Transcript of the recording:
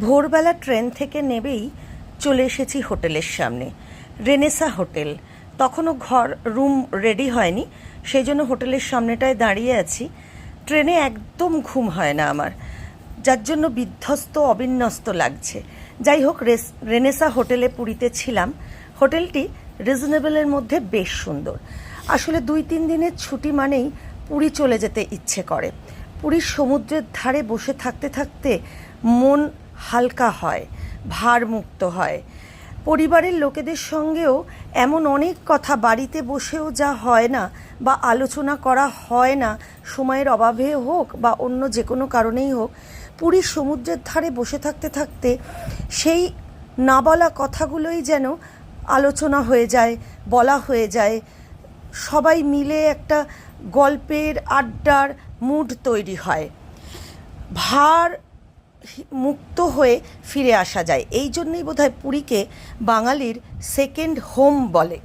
ভোরবেলা ট্রেন থেকে নেবেই চলে এসেছি হোটেলের সামনে, রেনেসা হোটেল। তখনও রুম রেডি হয়নি, সেই জন্য হোটেলের সামনেটায় দাঁড়িয়ে আছি। ট্রেনে একদম ঘুম হয় না আমার, যার জন্য বিধ্বস্ত অবিন্যস্ত লাগছে। যাই হোক, রেনেসা হোটেলে পুরীতে ছিলাম। হোটেলটি রিজনেবলের মধ্যে বেশ সুন্দর। আসলে 2-3 দিনের ছুটি মানেই পুরী চলে যেতে ইচ্ছে করে। পুরীর সমুদ্রের ধারে বসে থাকতে থাকতে মন হালকা হয়, ভারমুক্ত হয়। পরিবারের লোকেদের সঙ্গেও এমন অনেক কথা বাড়িতে বসেও যা হয় না বা আলোচনা করা হয় না, সময়ের অভাবে হোক বা অন্য যে কোনো কারণেই হোক, পুরীর সমুদ্রের ধারে বসে থাকতে থাকতে সেই না বলা কথাগুলোই যেন আলোচনা হয়ে যায়, বলা হয়ে যায়। সবাই মিলে একটা গল্পের আড্ডার মুড তৈরি হয়, ভার মুক্ত হয়ে ফিরে আসা যায়। এই জন্যই বোধহয় পুরীকে বাঙালির সেকেন্ড হোম বলে।